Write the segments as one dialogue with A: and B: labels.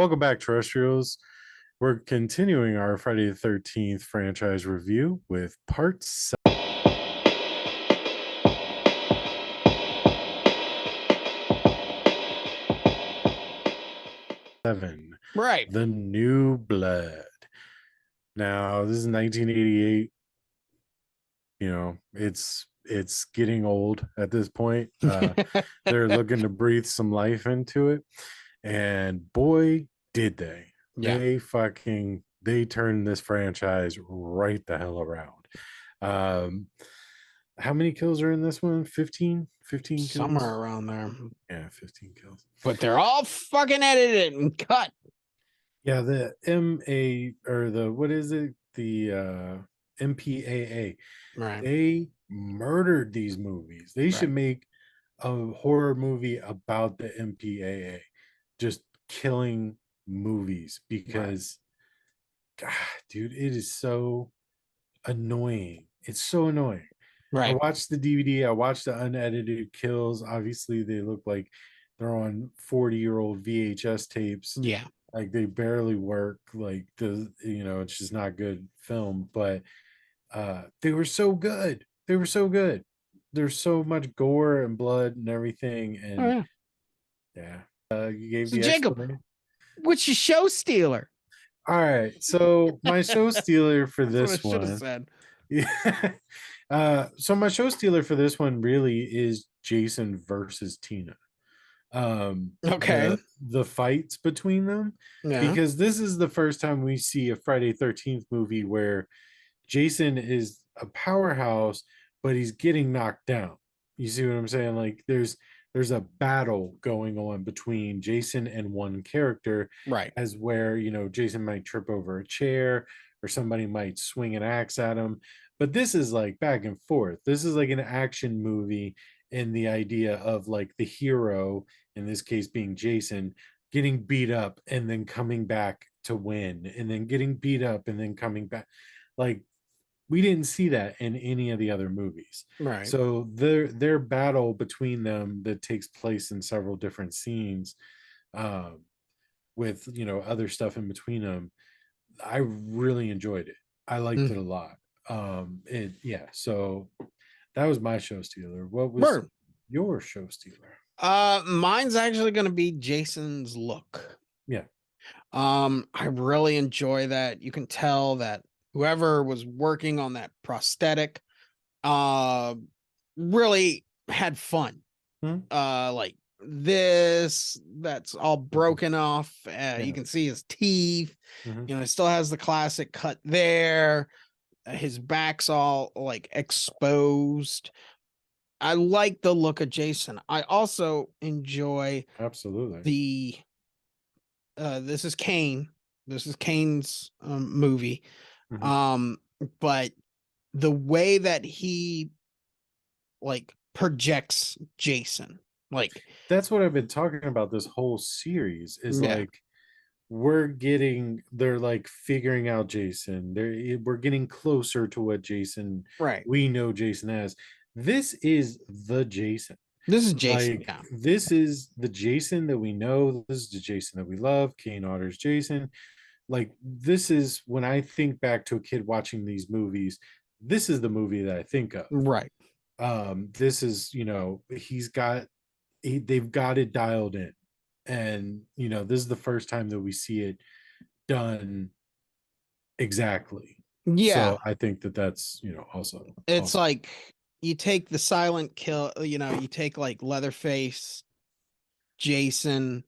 A: Welcome back, terrestrials. We're continuing our Friday the 13th franchise review with part 7,
B: Right.
A: The New Blood. Now, this is 1988. You know, it's getting old at this point. They're looking to breathe some life into it. And boy, did they.
B: Yeah.
A: They turned this franchise right the hell around. How many kills are in this one? 15 kills,
B: Somewhere around there.
A: Yeah, 15 kills.
B: But they're all fucking edited and cut.
A: Yeah, the MA or the what is it? The MPAA.
B: Right.
A: They murdered these movies. They should make a horror movie about the MPAA, just killing movies because God, dude, it is so annoying. It's so annoying. I
B: Right.
A: watched the DVD, I watched the unedited kills. Obviously, they look like they're on 40-year-old VHS tapes.
B: Yeah.
A: Like they barely work. Like it's just not good film, but they were so good. They were so good. There's so much gore and blood and everything.
B: Oh,
A: And
B: yeah.
A: yeah, you gave
B: So
A: the
B: Jacob,
A: explanation.
B: what's your show stealer?
A: All right. So my show stealer for
B: That's what I
A: this
B: should have
A: one.
B: said.
A: Yeah. So my show stealer for this one really is Jason versus Tina.
B: Okay.
A: The fights between them,
B: Yeah.
A: because this is the first time we see a Friday 13th movie where Jason is a powerhouse, but he's getting knocked down. You see what I'm saying? Like there's a battle going on between Jason and one character,
B: Right.
A: as where Jason might trip over a chair or somebody might swing an axe at him. But this is like back and forth. This is like an action movie, in the idea of like the hero, in this case being Jason, getting beat up and then coming back to win, and then getting beat up and then coming back. Like we didn't see that in any of the other movies.
B: Right.
A: So their battle between them that takes place in several different scenes, um, with other stuff in between them, I really enjoyed it. I liked it a lot. So that was my show stealer. What was
B: Word.
A: your show stealer?
B: Mine's actually gonna be Jason's look.
A: Yeah.
B: I really enjoy that. You can tell that whoever was working on that prosthetic uh really had fun.
A: Hmm?
B: Like this, that's all broken off. You can see his teeth.
A: Mhm.
B: It still has the classic cut there. His back's all like exposed. I like the look of Jason. I also enjoy
A: Absolutely.
B: the this is Kane. This is Kane's movie.
A: Mhm.
B: But the way that he like projects Jason, like
A: That's what I've been talking about this whole series, is
B: yeah,
A: like they're like figuring out Jason. We're getting closer to what Jason
B: right.
A: we know Jason as. This is the Jason.
B: This is Jason.
A: Like
B: Yeah,
A: this is the Jason that we know. This is the Jason that we love. Kane Otter's Jason. Like this is when I think back to a kid watching these movies, this is the movie that I think of.
B: right.
A: This is, they've got it dialed in. And this is the first time that we see it done exactly.
B: Yeah,
A: So I think that that's also
B: it's
A: awesome.
B: like you take the silent kill. You take like Leatherface, Jason,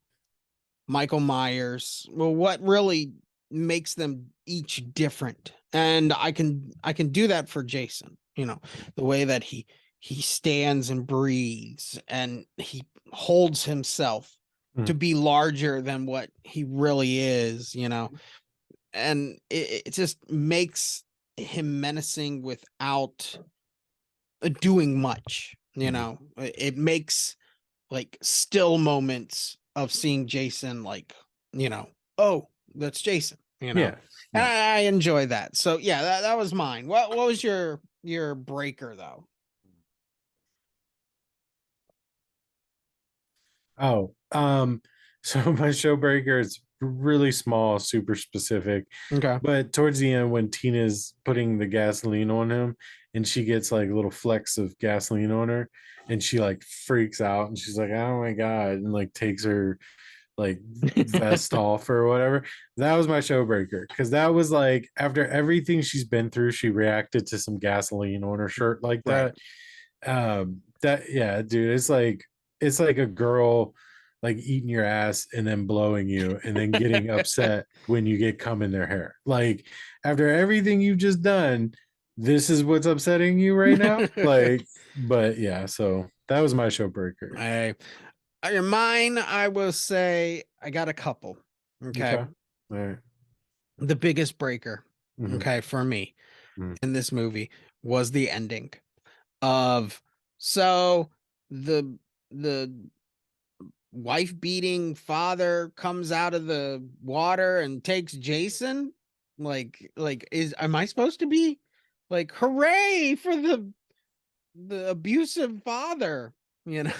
B: Michael Myers. Well, what really makes them each different? And I can do that for Jason. The way that he stands and breathes and he holds himself to
A: Mhm.
B: be larger than what he really is, and it just makes him menacing without doing much.
A: Mhm.
B: It makes like still moments of seeing Jason, like, oh, that's Jason,
A: Yeah.
B: and
A: Yeah.
B: I enjoy that. So yeah, that was mine. What was your breaker though?
A: Oh, so my showbreaker is really small, super specific.
B: Okay.
A: But towards the end, when Tina's putting the gasoline on him, and she gets like little flecks of gasoline on her, and she like freaks out, and she's like, "Oh my god!" and like takes her like vest off or whatever. That was my showbreaker, because that was like after everything she's been through, she reacted to some gasoline on her shirt like
B: Right.
A: that. That yeah, dude, it's like a girl like eating your ass and then blowing you and then getting upset when you get cum in their hair. Like after everything you've just done, this is what's upsetting you right now. Like, but yeah, so that was my showbreaker.
B: I mine, I will say I got a couple. Okay.
A: Okay. All right.
B: The biggest breaker,
A: Mhm,
B: okay, for me
A: mhm,
B: in this movie was the ending of so the the wife beating father comes out of the water and takes Jason. Like is am I supposed to be like hooray for the abusive father, you know?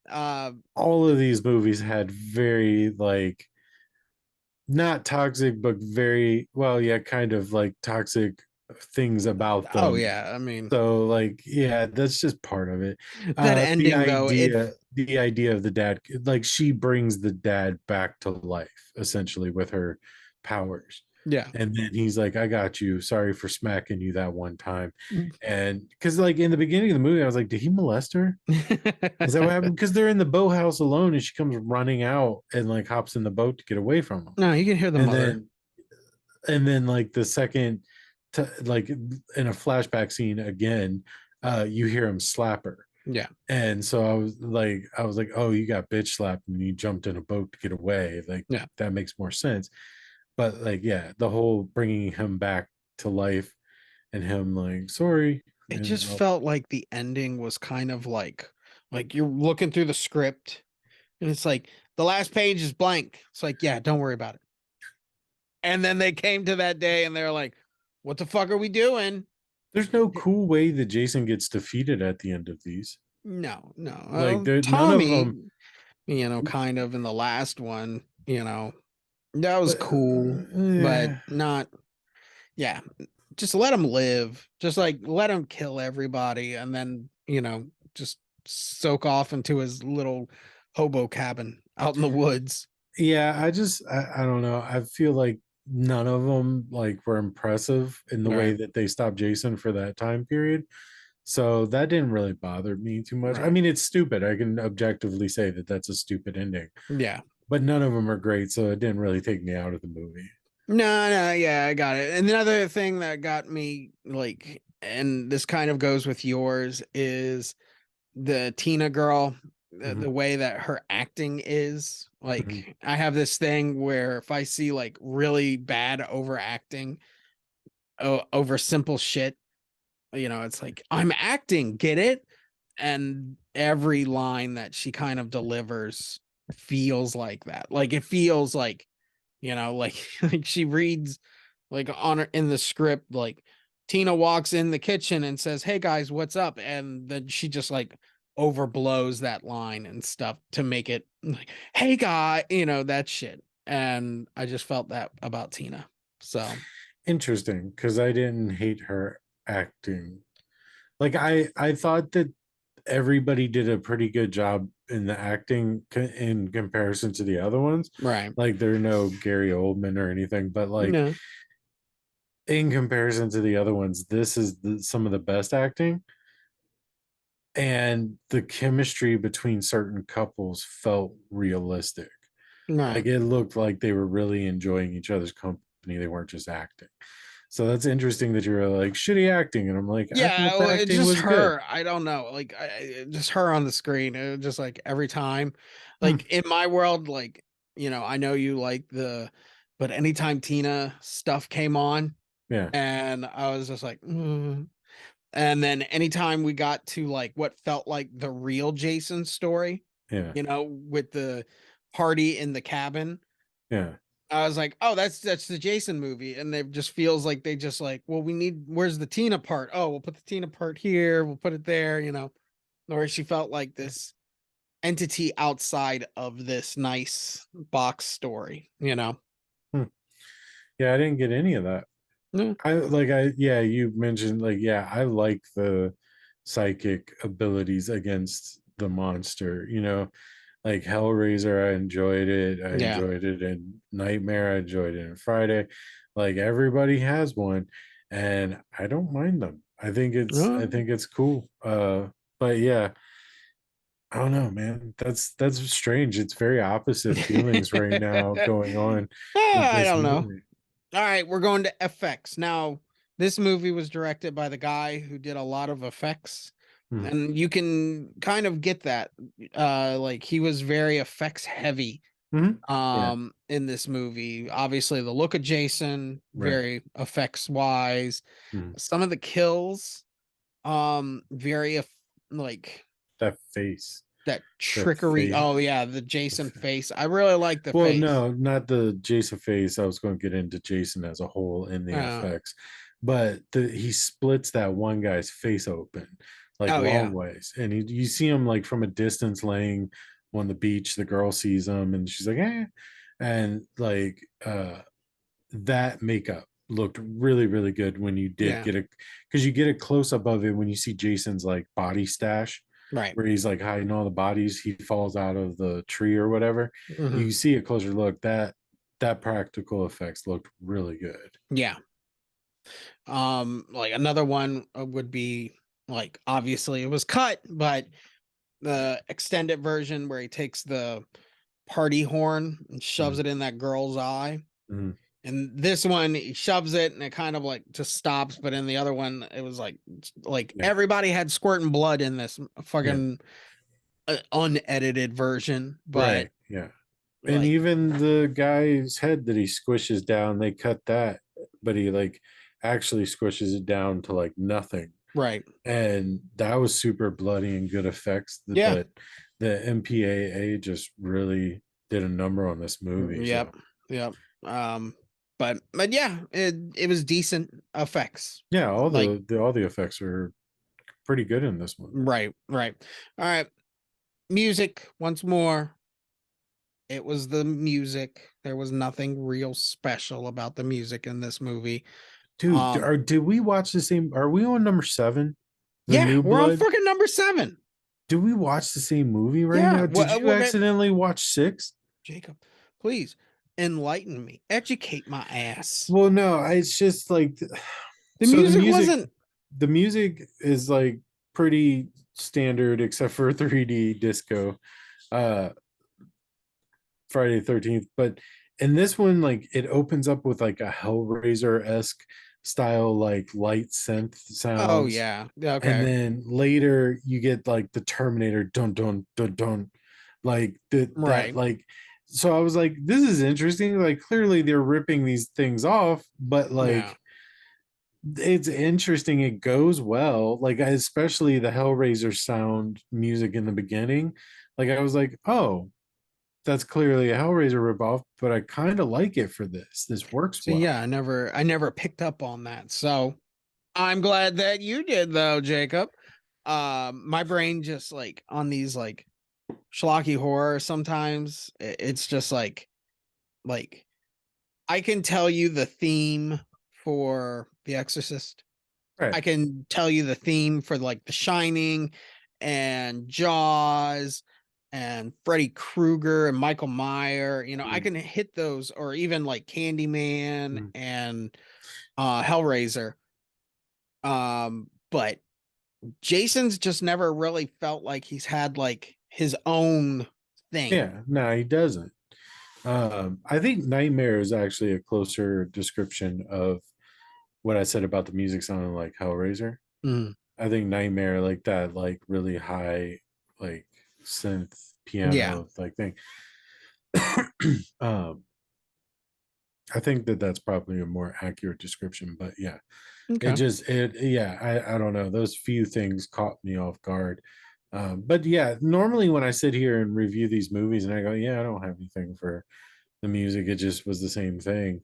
B: Uh
A: all of these movies had very like not toxic but very well, yeah, kind of like toxic things about
B: oh
A: them.
B: yeah, I mean
A: So like yeah, that's just part of it.
B: that
A: The
B: ending though,
A: idea of the dad, like she brings the dad back to life essentially with her powers.
B: yeah.
A: And then he's like, I got you. Sorry for smacking you that one time. And because like in the beginning of the movie, I was like, did he molest her? Is that what happened? Because they're in the boathouse alone and she comes running out and like hops in the boat to get away from him.
B: No, you can hear the
A: And
B: mother.
A: then like the second like in a flashback scene again, you hear him slap her.
B: Yeah.
A: And so I was like, oh, you got bitch slapped and you jumped in a boat to get away. Like
B: Yeah.
A: that makes more sense. But like, yeah, the whole bringing him back to life and him like, sorry.
B: It
A: And
B: just felt like the ending was kind of like you're looking through the script and it's like the last page is blank. It's like, yeah, don't worry about it. And then they came to that day and they're like, what the fuck are we doing?
A: there's no cool way that Jason gets defeated at the end of these.
B: No, no.
A: Like there, none of
B: Tommy,
A: them.
B: kind of in the last one, that was
A: But
B: cool, but
A: yeah,
B: not, yeah, just let him live. Just like let him kill everybody and then, just soak off into his little hobo cabin out in the woods.
A: yeah. I don't know. I feel like none of them like were impressive in the way
B: Right.
A: that they stopped Jason for that time period. So that didn't really bother me too much. I
B: Right.
A: mean, it's stupid. I can objectively say that that's a stupid ending,
B: Yeah.
A: but none of them are great. So it didn't really take me out of the movie.
B: No, no, yeah, I got it. And the other thing that got me like, and this kind of goes with yours, is the Tina girl,
A: Mhm,
B: the way that her acting is.
A: mhm.
B: Like, I have this thing where if I see like really bad overacting over simple shit, it's like, I'm acting, get it? And every line that she kind of delivers feels like that. Like, it feels like, like, like she reads like on her in the script, like Tina walks in the kitchen and says, "Hey guys, what's up?" And then she just like overblows that line and stuff to make it like, "Hey guy," that shit. And I just felt that about Tina. So
A: Interesting, because I didn't hate her acting. Like I thought that everybody did a pretty good job in the acting in comparison to the other ones.
B: right,
A: Like there are no Gary Oldman or anything, but like
B: no,
A: in comparison to the other ones, this is some of the best acting. And the chemistry between certain couples felt realistic.
B: right.
A: Like it looked like they were really enjoying each other's company. They weren't just acting. So that's interesting that you were like shitty acting. And I'm like, I
B: Yeah,
A: thought the
B: it's
A: acting
B: just
A: was good.
B: her. I don't know, like just her on the screen. Just like every time,
A: Hmm.
B: like in my world, like I know you like but anytime Tina stuff came on,
A: Yeah.
B: and I was just like, "Mm." And then anytime we got to like what felt like the real Jason story,
A: Yeah.
B: with the party in the cabin,
A: Yeah.
B: I was like, oh, that's the Jason movie. And it just feels like they just like, well, where's the Tina part? Oh, we'll put the Tina part here, we'll put it there, or she felt like this entity outside of this nice box story, you know.
A: Hmm. Yeah, I didn't get any of that.
B: Yeah.
A: Yeah, you mentioned like, yeah, I like the psychic abilities against the monster, like Hellraiser, I enjoyed it. I
B: Yeah.
A: enjoyed it in Nightmare, I enjoyed it in Friday. Like everybody has one, and I don't mind them. I
B: Oh.
A: think it's cool. But yeah, I don't know, man. That's strange. It's very opposite feelings right now going on with
B: I
A: this
B: don't know.
A: movie.
B: All right, we're going to effects. Now, this movie was directed by the guy who did a lot of effects.
A: Hmm.
B: And you can kind of get that. Like he was very effects heavy
A: Hmm. Yeah.
B: in this movie. Obviously, the look of Jason,
A: Right.
B: very effects wise.
A: Hmm.
B: Some of the kills, very like
A: That face.
B: that
A: That
B: trickery.
A: face.
B: Oh yeah, the Jason face. I really like the
A: Well,
B: face.
A: no, not the Jason face. I was going to get into Jason as a whole in the
B: Uh,
A: effects, but he splits that one guy's face open like
B: oh
A: long
B: yeah,
A: ways, and you see him like from a distance laying on the beach. The girl sees him, and she's like, "Eh," and like that makeup looked really really good when you did
B: yeah,
A: get a because you get a close up of it when you see Jason's like body stash
B: right.
A: where he's like hiding all the bodies, he falls out of the tree or whatever.
B: Hmm.
A: You see a closer look, that practical effects looked really good.
B: Yeah. Like another one would be like obviously it was cut, but the extended version where he takes the party horn and shoves
A: Mm,
B: it in that girl's eye.
A: mm,
B: And this one, he shoves it and it kind of like just stops. But in the other one, it was like
A: yeah,
B: everybody had squirting blood in this
A: yeah,
B: fucking unedited version. But
A: right, yeah. And
B: like,
A: even the guy's head that he squishes down, they cut that, but he like actually squishes it down to like nothing,
B: right.
A: and that was super bloody and good effects.
B: Yeah.
A: But the MPAA just really did a number on this movie. So
B: Yep. Yep. Um, but yeah, it was decent effects.
A: yeah,
B: Like,
A: all the effects are pretty good in this one.
B: right, right. All right. Music once more. It was the music. There was nothing real special about the music in this movie.
A: Dude, did we watch the same? Are we on number 7, The
B: Yeah,
A: New
B: we're on
A: Blood?
B: fucking number 7.
A: Do we watch the same movie right
B: Yeah.
A: now? Did you
B: Well, then,
A: accidentally watch 6?
B: Jacob, please enlighten me, educate my ass.
A: Well, no, it's just like
B: The
A: so
B: music wasn't.
A: the music is like pretty standard except for 3D disco. Uh Friday the 13th, but in this one like it opens up with like a Hellraiser-esque style like light synth
B: Oh
A: sounds,
B: yeah.
A: and
B: Okay.
A: then later you get like the Terminator dun dun dun dun, like that
B: Right.
A: like, so I was like, this is interesting, like clearly they're ripping these things off, but
B: Yeah.
A: like it's interesting, it goes well, like especially the Hellraiser sound music in the beginning, like I was like, oh, that's clearly a Hellraiser ripoff, but I kind of like it for this. This works
B: So
A: well.
B: yeah, I never picked up on that. So I'm glad that you did though, Jacob. My brain just like on these like schlocky horror sometimes it's just like I can tell you the theme for The Exorcist.
A: Right.
B: I can tell you the theme for like The Shining and Jaws and Freddy Krueger and Michael Meyer. I
A: Mm,
B: can hit those, or even like Candyman
A: mm.
B: and Hellraiser. But Jason's just never really felt like he's had like his own thing.
A: Yeah, no, he doesn't. I think Nightmare is actually a closer description of what I said about the music sounding like Hellraiser.
B: Mm,
A: I think Nightmare, like that, like really high, like synth
B: yeah.
A: piano like thing. um, I think that that's probably a more accurate description, but yeah,
B: Okay.
A: yeah, I don't know. Those few things caught me off guard. But yeah, normally when I sit here and review these movies and I go, yeah, I don't have anything for the music, it just was the same thing.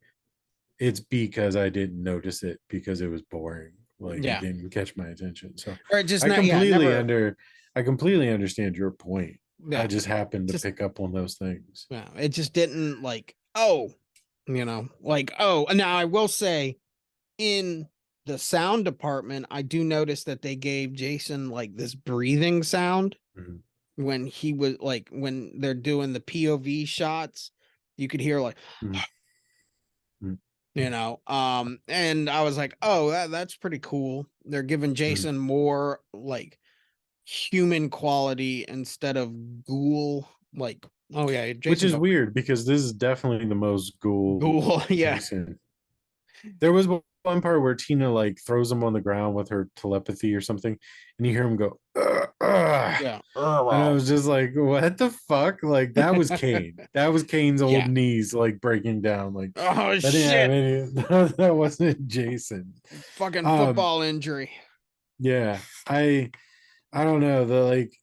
A: It's because I didn't notice it because it was boring. Like it
B: Yeah.
A: didn't catch my attention. So
B: Or just
A: I
B: not. Yeah.
A: completely
B: Never.
A: under I completely understand your point. I
B: Yeah.
A: just happened to
B: Just
A: pick up on those things.
B: yeah. It just didn't like, oh, like, oh, now I will say in the sound department, I do notice that they gave Jason like this breathing sound
A: Mhm.
B: when he was like when they're doing the POV shots, you could hear like
A: Mhm. Mhm.
B: and I was like, oh, that's pretty cool. They're giving
A: Mhm.
B: Jason more like human quality instead of ghoul. Like, oh yeah,
A: Which
B: Jason's
A: is
B: a
A: weird because this is definitely the most ghoul
B: ghoul. Yeah.
A: Jason. There was one part where Tina like throws him on the ground with her telepathy or something, and you hear him go, "Ugh, ugh."
B: Yeah.
A: And I was just like, what the fuck? Like that was Kane. That was Kane's old
B: Yeah.
A: knees like breaking down. Like
B: Oh
A: that didn't have
B: shit.
A: any that wasn't Jason.
B: Fucking
A: Um,
B: football injury.
A: yeah. I don't know. The like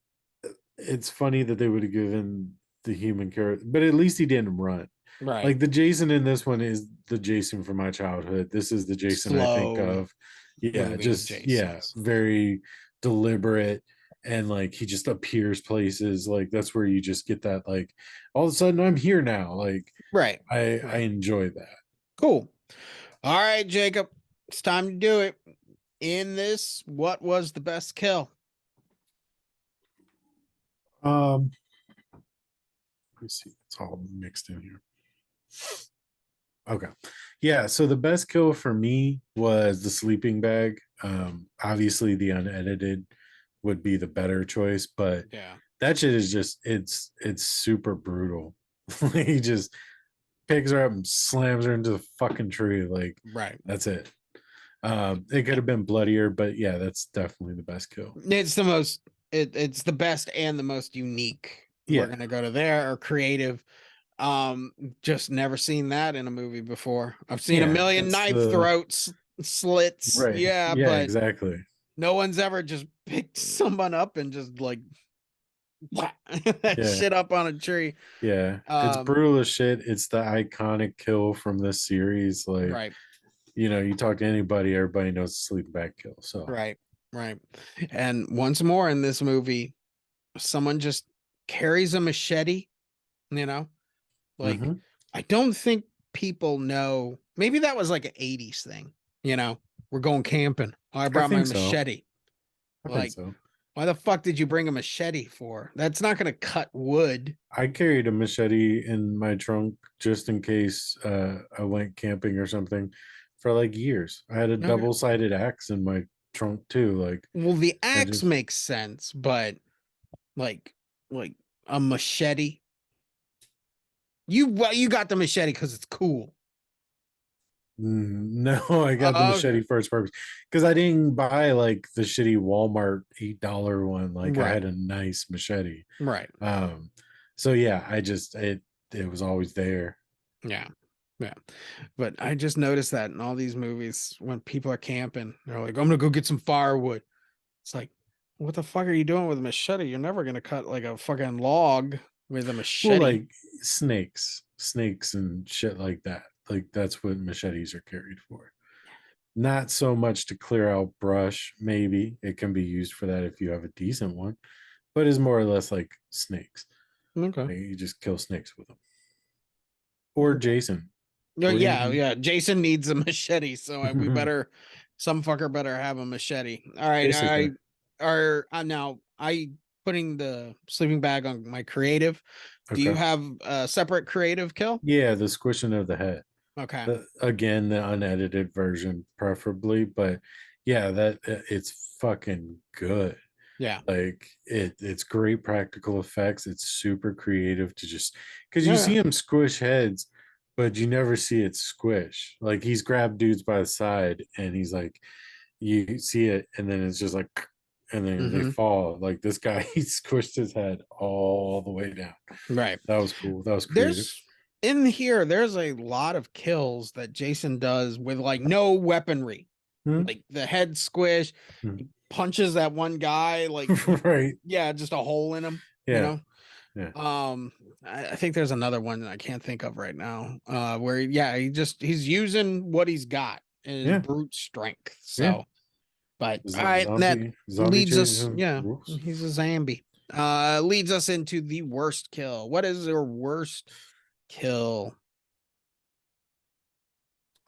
A: it's funny that they would have given the human character, but at least he didn't run.
B: Right.
A: Like the Jason in this one is the Jason from my childhood. This is the Jason I think
B: Slow
A: of. Yeah,
B: moving
A: just yeah,
B: Jasons.
A: very deliberate and like he just appears places. Like that's where you just get that like all of a sudden I'm here now. Like
B: Right.
A: I
B: Right.
A: enjoy that.
B: Cool. All right, Jacob. It's time to do it. In this, what was the best kill?
A: Um let me see. It's all mixed in here. Okay. Yeah, so the best kill for me was the sleeping bag. Obviously the unedited would be the better choice, but
B: Yeah.
A: that shit is just it's super brutal. He just picks her up and slams her into the fucking tree. Like
B: Right.
A: that's it. It could have been bloodier, but yeah, that's definitely the best kill.
B: It's the most it's the best and the most unique. We're
A: Yeah.
B: gonna go to there or creative. Just never seen that in a movie before. I've seen a
A: Yeah,
B: million
A: it's
B: knife
A: the
B: slits,
A: right.
B: yeah,
A: Yeah,
B: but
A: exactly.
B: no one's ever just picked someone up and just like that
A: Yeah.
B: shit up on a tree.
A: Yeah. It's
B: Um,
A: brutal as shit. It's the iconic kill from this series. Like
B: right,
A: you talk to anybody, everybody knows the sleeping bag kill. So,
B: right, right. And once more in this movie, someone just carries a machete, you know, like
A: mhm.
B: I don't think people know. Maybe that was like an 80s thing, we're going camping. Oh, I
A: I
B: brought my
A: think so.
B: machete.
A: I think
B: Like,
A: so.
B: why the fuck did you bring a machete for? That's not gonna cut wood.
A: I carried a machete in my trunk just in case I went camping or something for like years. I had a
B: Okay.
A: double-sided axe in my trunk too. Like
B: Well, the
A: I
B: axe
A: just
B: makes sense, but like like a machete. You got the machete because it's cool.
A: No, I got the
B: Okay.
A: machete for its purpose because I didn't buy like the shitty Walmart $8 one. Like I
B: Right.
A: had a nice machete.
B: Right.
A: Um, so yeah, it was always there.
B: Yeah. Yeah. But I just noticed that in all these movies when people are camping, they're like, I'm gonna go get some firewood. It's like, what the fuck are you doing with a machete? You're never gonna cut like a fucking log with a
A: Well,
B: machete.
A: like snakes and shit like that. Like that's what machetes are carried for. Not so much to clear out brush, maybe. It can be used for that if you have a decent one, but is more or less like snakes.
B: Okay.
A: Like, you just kill snakes with them. Or Jason.
B: No,
A: Or
B: yeah,
A: even
B: yeah. Jason needs a machete, so we better some fucker better have a machete. All right,
A: basically.
B: now I putting the sleeping bag on my creative. Do you
A: Okay.
B: have a separate creative kill?
A: Yeah, the squishing of the head.
B: Okay.
A: Again, the unedited version, preferably, but yeah, that it's fucking good.
B: Yeah.
A: Like it's great practical effects. It's super creative to just because you
B: Yeah.
A: see him squish heads, but you never see it squish. Like he's grabbed dudes by the side and he's like, you see it, and then it's just like, and then they
B: Mm-hmm.
A: fall. Like this guy, he squished his head all the way down.
B: Right.
A: That was cool. That was creative.
B: There's in here, there's a lot of kills that Jason does with like no weaponry.
A: Hmm?
B: Like the head squish,
A: Hmm.
B: he punches that one guy, like
A: Right.
B: yeah, just a hole in him, you
A: Yeah.
B: know.
A: Yeah.
B: I think there's another one that I can't think of right now. Where yeah, he's using what he's got in his
A: Yeah.
B: brute strength.
A: Yeah.
B: So, but all right, that
A: Zombie
B: leads us.
A: chasing
B: Yeah,
A: rules.
B: he's a zombie. Leads us into the worst kill. What is your worst kill?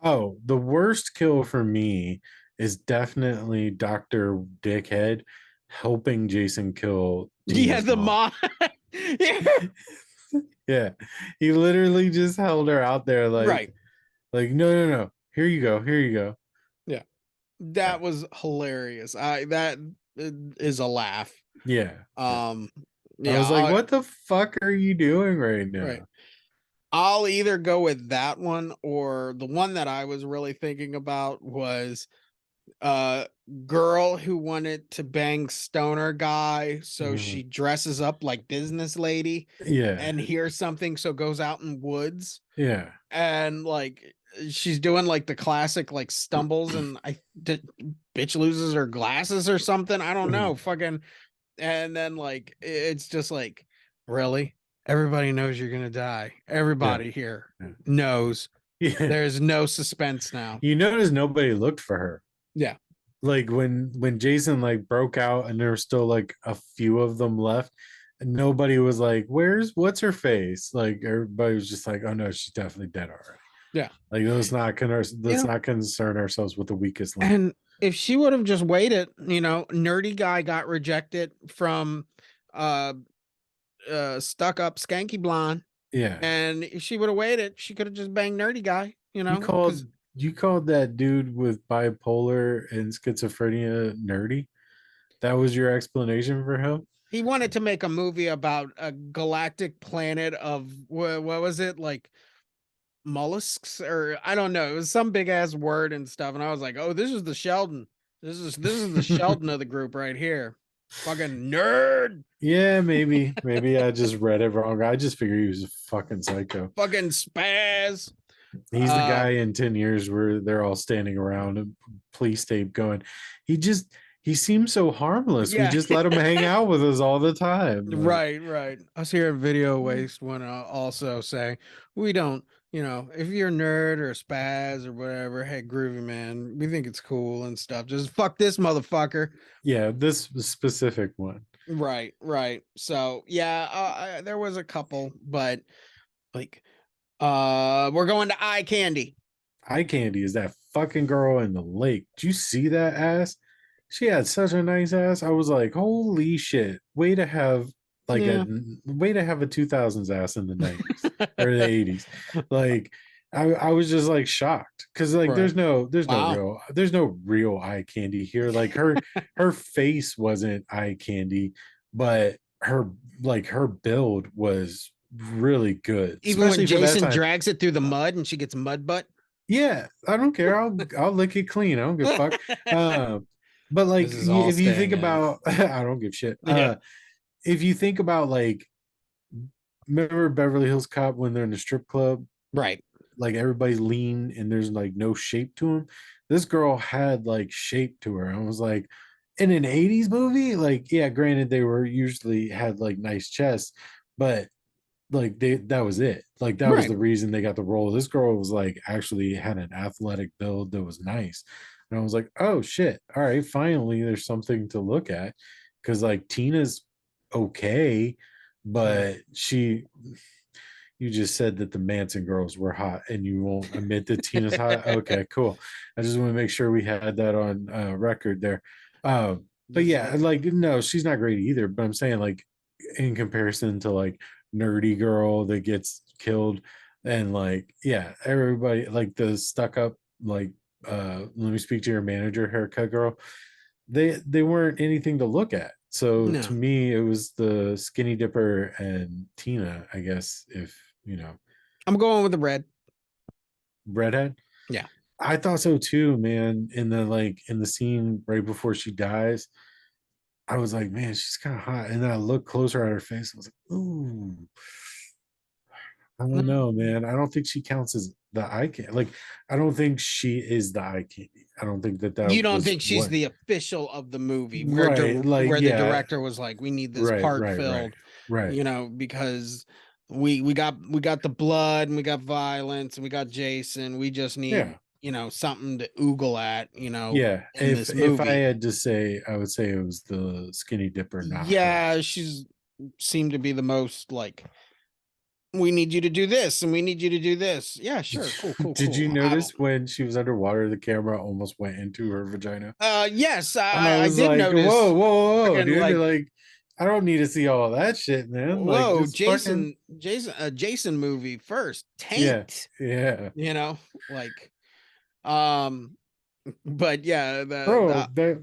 A: Oh, the worst kill for me is definitely Dr. Dickhead helping Jason kill
B: Yeah,
A: Tina's
B: the
A: mom.
B: mom. Yeah.
A: Yeah. He literally just held her out there
B: Right.
A: like no no no. Here you go. Here you go.
B: Yeah.
A: Yeah.
B: That was hilarious. That is a laugh.
A: Yeah. Yeah.
B: Um,
A: I
B: yeah,
A: was like, what the fuck are you doing right
B: right.
A: now?
B: I'll either go with that one, or the one that I was really thinking about was uh girl who wanted to bang stoner guy, so
A: Mhm.
B: she dresses up like business lady
A: Yeah.
B: and hears something, so goes out in woods,
A: Yeah.
B: and like she's doing like the classic like stumbles, and bitch loses her glasses or something, I don't know, fucking. And then like it's just like, really, everybody knows you're gonna die,
A: Yeah.
B: everybody here
A: Yeah.
B: knows,
A: Yeah.
B: there's no suspense now.
A: You notice nobody looked for her.
B: Yeah.
A: Like when Jason like broke out and there were still like a few of them left, and nobody was like, "Where's what's her face?" Like everybody was just like, "Oh no, she's definitely dead already."
B: Yeah.
A: Like
B: You
A: let's
B: know,
A: not concern ourselves with the weakest link.
B: and if she would have just waited, nerdy guy got rejected from uh stuck up skanky blonde,
A: Yeah,
B: and if she would have waited, she could have just banged nerdy guy,
A: you
B: because
A: called that dude with bipolar and schizophrenia nerdy. That was your explanation for him.
B: he wanted to make a movie about a galactic planet of what was it, like mollusks, or I don't know. It was some big ass word and stuff, and I was like, "Oh, this is the Sheldon. This is the Sheldon of the group right here. Fucking nerd.
A: Yeah, maybe I just read it wrong. I just figured he was a fucking psycho.
B: Fucking spaz."
A: He's the guy
B: Um,
A: in 10 years where they're all standing around and police tape going, he just, he seems so harmless. We
B: yeah.
A: just let him hang out with us all the time. Like,
B: Right, right. Us here at Video Waste want to also say, we don't, if you're a nerd or a spaz or whatever, hey, groovy man, we think it's cool and stuff. Just fuck this motherfucker.
A: yeah, this specific one.
B: Right, right. So yeah, there was a couple, but like, we're going to eye candy.
A: Eye candy is that fucking girl in the lake. Did you see that ass? She had such a nice ass. I was like, holy shit.
B: Yeah.
A: Way to have a 2000s ass in the 90s or the 80s. Like I was just like shocked because like
B: Right. Wow.
A: there's no real eye candy here. Like her face wasn't eye candy, but her build was really good,
B: Even when
A: especially for that
B: Jason
A: time.
B: drags it through the mud and she gets mud butt.
A: Yeah, I don't care. I'll lick it clean. I don't give a fuck. Uh, but
B: This
A: like,
B: is all
A: if you think
B: staying in.
A: about, I don't give shit.
B: Yeah.
A: If you think about like, remember Beverly Hills Cop when they're in the strip club,
B: Right.
A: like everybody's lean and there's like no shape to them. This girl had like shape to her. I was like, in an '80s movie, like, yeah, granted they were usually had like nice chests, but like that was it, like that was
B: Right.
A: the reason they got the role. This girl was like actually had an athletic build that was nice, and I was like, oh shit, all right, finally there's something to look at, because like Tina's okay,
B: Mm.
A: but you just said that the Manson girls were hot and you won't admit that Tina's hot. Okay, cool. I just want to make sure we had that on record there. But
B: This is
A: yeah,
B: like,
A: like no, she's not great either. But I'm saying like in comparison to like nerdy girl that gets killed and like yeah, everybody like the stuck up like let me speak to your manager haircut girl, they weren't anything to look at. So to
B: no.
A: me, it was the Skinny Dipper and Tina, I guess, if you know,
B: I'm going with the red.
A: redhead.
B: Yeah.
A: I thought so too, man. In the like in the scene right before she dies, I was like, man, she's kind of hot. And then I looked closer at her face. I was like, ooh, I don't know,
B: Mm.
A: man. I don't think she counts as the eye candy. Like, I don't think she is the eye candy. I don't think that
B: You don't
A: was
B: think she's
A: what.
B: the official of the movie, where
A: Right. Like,
B: where the
A: yeah.
B: director was like, we need this
A: Right.
B: part
A: Right. Right.
B: filled,
A: Right.
B: because we got the blood and we got violence and we got Jason. We just need
A: Yeah.
B: something to oogle at,
A: Yeah,
B: in this
A: if I
B: movie.
A: had to say, I would say it was the skinny dipper, not her.
B: Yeah, she's seemed to be the most like, we need you to do this and we need you to do this. Yeah, sure. Cool, cool,
A: Did you
B: cool. I
A: notice
B: don't
A: when she was underwater, the camera almost went into her vagina?
B: yes,
A: I
B: I
A: was
B: did
A: like, whoa,
B: notice.
A: whoa, whoa, whoa,
B: Fucking
A: dude!
B: like,
A: Like, I don't need to see all that shit, man. Like,
B: whoa,
A: just fucking
B: Jason movie first.
A: yeah,
B: Taint,
A: yeah,
B: you know, like um but yeah,
A: bro.
B: the
A: That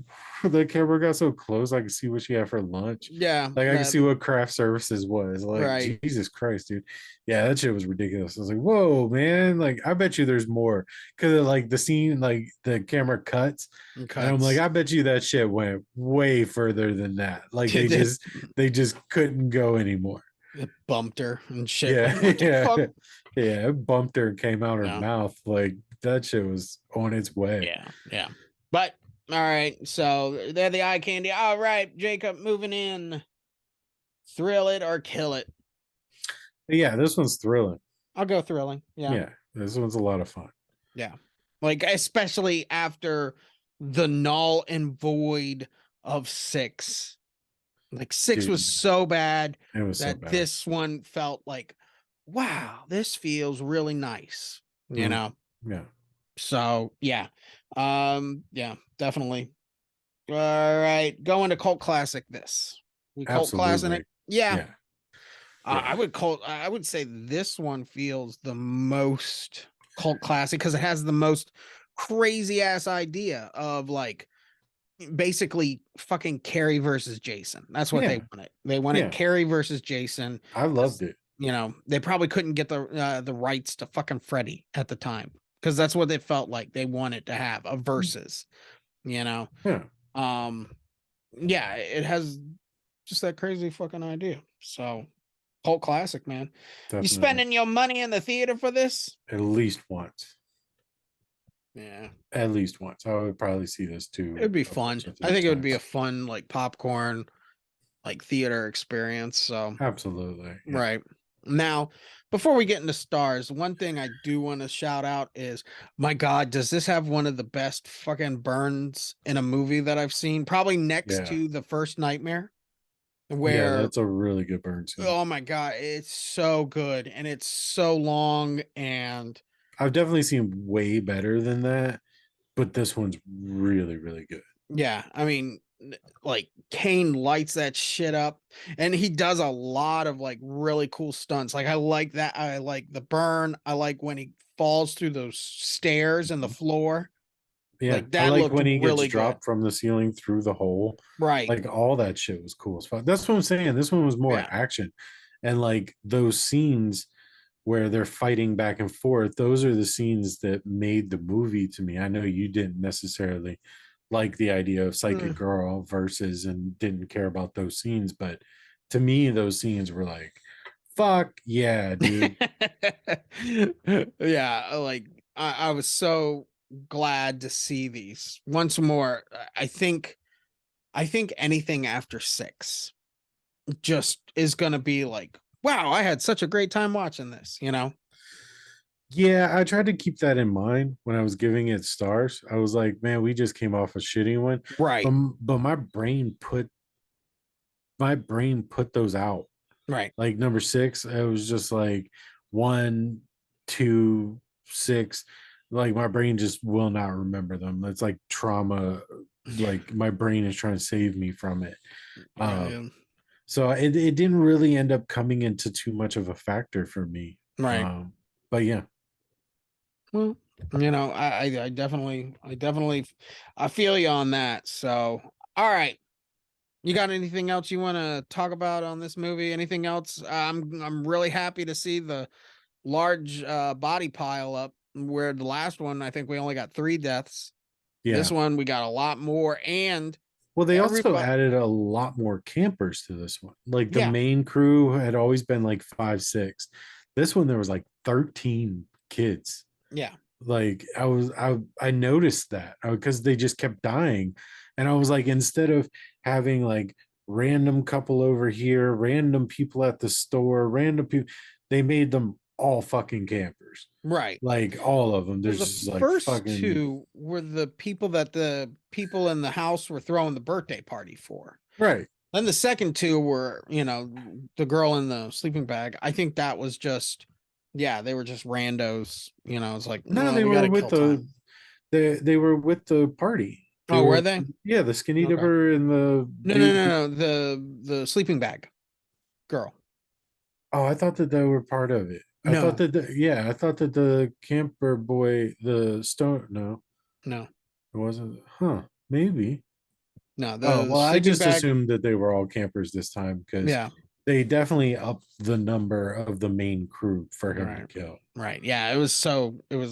A: the camera got so close, I could see what she had for lunch.
B: yeah,
A: Like, I could see
B: the
A: what craft services was. Like,
B: right.
A: Jesus Christ, dude. Yeah, that shit was ridiculous. I was like, whoa, man. Like, I bet you there's more because like the scene, like the camera cuts.
B: And
A: And I'm like,
B: cuts.
A: I bet you that shit went way further than that. Like
B: it,
A: they just couldn't go anymore.
B: it bumped her and shit.
A: Yeah,
B: Like, what the
A: yeah,
B: fuck?
A: yeah. It bumped her and came out her
B: Yeah.
A: mouth. Like that shit was on its way.
B: Yeah. Yeah. But all right, so they're the eye candy. All right, Jacob, moving in. Thrill it or kill it.
A: But yeah, this one's thrilling.
B: I'll go thrilling. Yeah.
A: Yeah, this one's a lot of fun.
B: Yeah. Like, especially after the null and void of six. Like, six was
A: Dude,
B: so bad
A: it was so
B: that
A: bad.
B: this one felt like, wow, this feels really nice, you
A: Mhm.
B: know?
A: Yeah,
B: So, yeah. Yeah, definitely. All right. Going to cult classic this. We cult classic it.
A: absolutely.
B: Yeah.
A: Yeah, yeah,
B: I would say this one feels the most cult classic because it has the most crazy ass idea of like basically fucking Carrie versus Jason. That's what they
A: yeah,
B: wanted. They wanted
A: yeah.
B: Carrie versus Jason
A: I loved
B: because
A: it.
B: they probably couldn't get the rights to fucking Freddy at the time because that's what they felt like they wanted to have a versus. You know,
A: Yeah,
B: um, yeah, it has just that crazy fucking idea. So cult classic, man. You
A: definitely.
B: spending your money in the theater for this?
A: At least once.
B: Yeah,
A: At least once. I would probably see this
B: it'd
A: too
B: be
A: a bunch
B: fun.
A: of
B: I
A: three
B: think it would be a
A: times.
B: fun like popcorn like theater experience. So
A: Absolutely. Yeah.
B: right. Now, before we get into stars, one thing I do want to shout out is, my God, does this have one of the best fucking burns in a movie that I've seen? Probably next
A: Yeah.
B: to The First Nightmare,
A: Yeah,
B: where,
A: that's a really good burn scene.
B: oh my God, it's so good and it's so long. And
A: I've definitely seen way better than that, but this one's really, really good.
B: yeah, I mean, like Kane lights that shit up and he does a lot of like really cool stunts. Like, I like that. I like the burn. I like when he falls through those stairs and the floor.
A: Yeah.
B: Like,
A: I
B: that
A: like
B: looked
A: when he gets
B: really good.
A: dropped from the ceiling through the hole.
B: Right.
A: Like all that shit was cool as fuck. That's what I'm saying. This one was more
B: Yeah.
A: action. And like those scenes where they're fighting back and forth, those are the scenes that made the movie to me. I know you didn't necessarily like the idea of Psychic
B: Mm.
A: Girl versus and didn't care about those scenes, but to me, those scenes were like, fuck yeah, dude.
B: Yeah, like I was so glad to see these once more. I think anything after six just is gonna be like, wow, I had such a great time watching this, you know?
A: Yeah, I tried to keep that in mind when I was giving it stars. I was like, man, we just came off a shitty one, but
B: Right,
A: but my brain put those out.
B: right.
A: Like number six, it was just like one, two, six. Like my brain just will not remember them. It's like trauma. Like my brain is trying to save me from it. Um,
B: Right.
A: so it didn't really end up coming into too much of a factor for me.
B: Right.
A: But yeah,
B: Well, I definitely I feel you on that. So, all right. You got anything else you want to talk about on this movie? Anything else? I'm really happy to see the large body pile up where the last one I think we only got 3 deaths. This
A: yeah.
B: one we got a lot more and
A: Well, they also
B: everybody
A: added a lot more campers to this one. Like the
B: yeah,
A: main crew had always been like five, six. This one there was like 13 kids.
B: yeah.
A: Like I noticed that because they just kept dying, and I was like, instead of having like random couple over here, random people at the store, random people, they made them all fucking campers.
B: Right.
A: Like all of them.
B: Well,
A: There's
B: the
A: just like
B: first
A: fucking
B: two were the people in the house were throwing the birthday party for.
A: right.
B: Then the second two were, the girl in the sleeping bag. I think that was just, yeah, they were just randos. It's like,
A: No,
B: well,
A: they
B: we
A: were
B: got to
A: with
B: kill time.
A: they were with the party. They
B: Oh, were
A: were
B: they?
A: yeah, the skinny
B: Okay.
A: dipper and the
B: No, no,
A: dude.
B: no, no. The sleeping bag girl.
A: Oh, I thought that they were part of it. I thought
B: No,
A: that I thought that the camper boy, the stone no,
B: no,
A: it wasn't huh, maybe.
B: no.
A: Oh,
B: The
A: well, I
B: sleeping
A: just
B: bag.
A: assumed that they were all campers this time because
B: Yeah.
A: they definitely upped the number of the main crew for him to
B: Right.
A: kill.
B: Right. Yeah. It was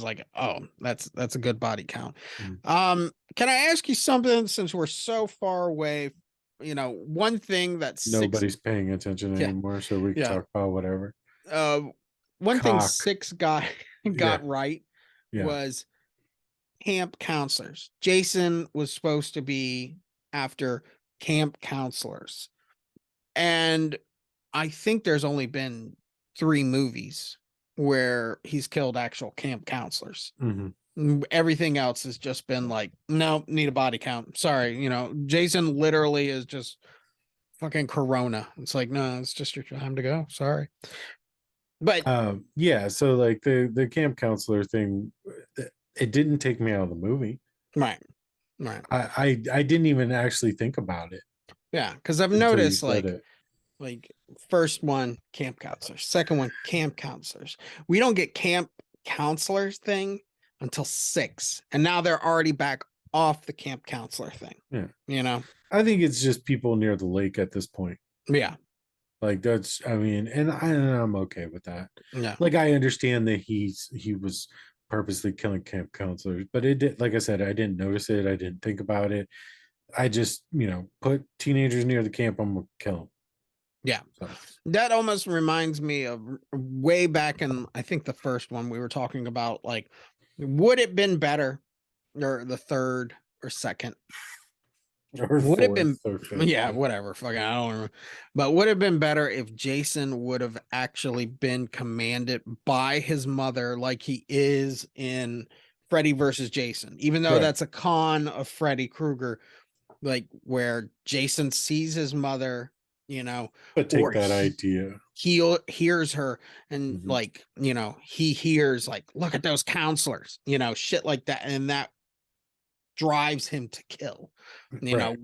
B: like, oh, that's a good body count.
A: Mm.
B: Can I ask you something since we're so far away? One thing that six,
A: Nobody's paying attention
B: yeah,
A: anymore, so we can
B: yeah.
A: talk about whatever.
B: Uh, one thing
A: Cock.
B: six got
A: Yeah,
B: got right
A: yeah.
B: was camp counselors. Jason was supposed to be after camp counselors. And I think there's only been 3 movies where he's killed actual camp counselors.
A: Hmm.
B: Everything else has just been like, no, need a body count. Sorry, Jason literally is just fucking Corona. It's like, no, it's just your time to go. Sorry. But
A: Yeah, so like the camp counselor thing, it didn't take me out of the movie.
B: right, right.
A: I didn't even actually think about it
B: Yeah, because I've
A: until you
B: noticed
A: said it.
B: like first one, camp counselors, second one, camp counselors. We don't get camp counselors thing until 6. And now they're already back off the camp counselor thing.
A: Yeah.
B: You know?
A: I think it's just people near the lake at this point.
B: Yeah.
A: Like that's, I mean, I'm okay with that.
B: Yeah.
A: Like I understand that he was purposely killing camp counselors, but it did, like I said, I didn't notice it. I didn't think about it. I just, put teenagers near the camp, I'm gonna kill them.
B: Yeah.
A: So
B: That almost reminds me of way back in, I think the first one we were talking about, like, would it been better or the third or second?
A: or
B: Would have
A: fourth
B: been,
A: or fifth.
B: yeah, whatever. Fucking, I don't remember. But would have been better if Jason would have actually been commanded by his mother, like he is in Freddy versus Jason, even though
A: Right.
B: that's a con of Freddy Krueger, like where Jason sees his mother,
A: But take
B: or
A: that idea.
B: he hears her and
A: Mhm.
B: like, he hears like, look at those counselors, shit like that. And that drives him to kill,
A: Right.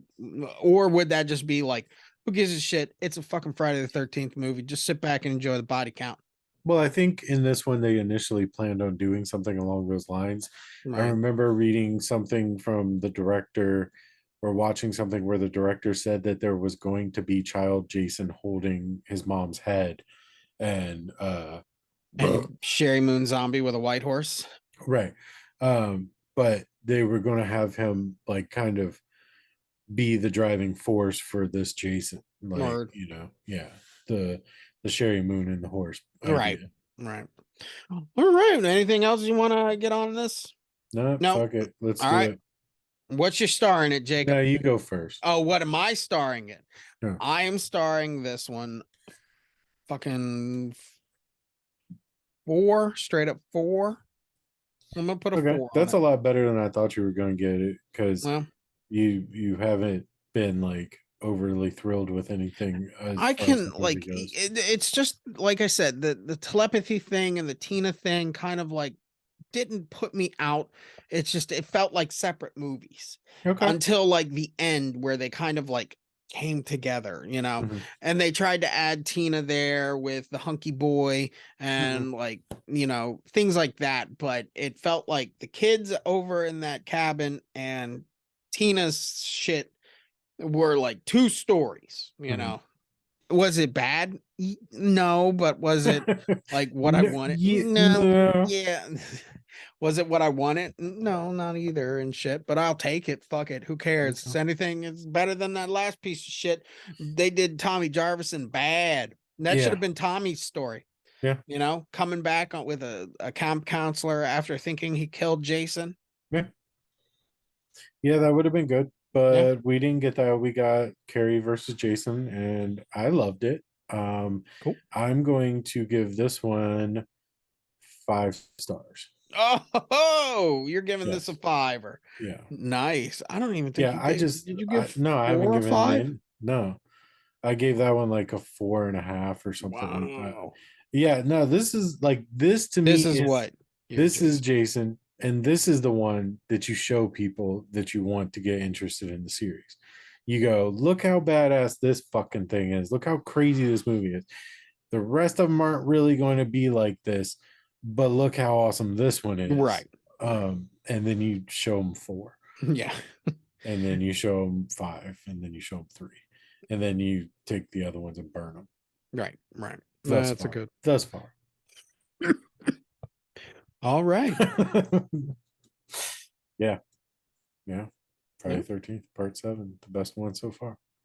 B: or would that just be like, who gives a shit? It's a fucking Friday the 13th movie. Just sit back and enjoy the body count.
A: Well, I think in this one they initially planned on doing something along those lines. I
B: Right.
A: remember reading something from the director or watching something where the director said that there was going to be child Jason holding his mom's head and
B: And Sherry Moon Zombie with a white horse.
A: right. But they were going to have him like kind of be the driving force for this Jason, like,
B: Or
A: yeah, the Sherry Moon and the horse
B: right.
A: idea.
B: Right. All right. Anything else you want to get on this?
A: No,
B: No.
A: fuck it. Let's
B: All
A: do
B: right.
A: it.
B: What's your star in it,
A: No,
B: Jacob?
A: you go first.
B: Oh, what am I starring it?
A: Yeah.
B: I am starring this one fucking 4, straight up 4. I'm gonna put a
A: Okay,
B: 4 on
A: that's
B: it.
A: a lot better than I thought you were going to get it because
B: Well,
A: you haven't been like overly thrilled with anything as
B: I
A: far as the
B: can
A: movie
B: like
A: goes.
B: it's just like I said, the telepathy thing and the Tina thing kind of like didn't put me out. It's just it felt like separate movies
A: Okay.
B: until like the end where they kind of like came together,
A: Hmm.
B: and they tried to add Tina there with the hunky boy
A: Hmm.
B: and like, things like that. But it felt like the kids over in that cabin and Tina's shit were like 2 stories.
A: Hmm.
B: Was it bad? No, but was it like what I
A: No,
B: wanted?
A: yeah,
B: No.
A: no.
B: Yeah. Was it what I wanted? No, not either and shit, but I'll take it. Fuck it. Who cares? It's
A: Okay.
B: anything is better than that last piece of shit. They did Tommy Jarvison bad. That should
A: Yeah,
B: have been Tommy's story,
A: yeah,
B: coming back with a camp counselor after thinking he killed Jason.
A: yeah, yeah. That would have been good,
B: Yeah.
A: but we didn't get that. We got Carrie versus Jason, and I loved it.
B: Cool.
A: I'm going to give this one 5 stars.
B: Oh, you're giving this
A: Yes.
B: a 5-er.
A: Yeah.
B: Nice. I don't even think
A: Yeah.
B: you
A: I
B: gave.
A: just,
B: Did you give
A: no, I
B: 4
A: haven't
B: or
A: given
B: 5?
A: in. No, I gave that one like a 4.5 or something like that.
B: Wow.
A: Yeah. No, this is like, this to me
B: This is
A: is,
B: what you're
A: this is
B: Jason.
A: Jason. And this is the one that you show people that you want to get interested in the series. You go, look how badass this fucking thing is. Look how crazy this movie is. The rest of them aren't really going to be like this, but look how awesome this one is.
B: Right.
A: And then you show them 4,
B: Yeah.
A: and then you show them 5, and then you show them 3, and then you take the other ones and burn them.
B: Right. Right.
A: Thus
B: That's a
A: far.
B: good.
A: Thus far.
B: All right.
A: Yeah. Yeah. Friday
B: Yeah.
A: 13th, part 7, the best one so far.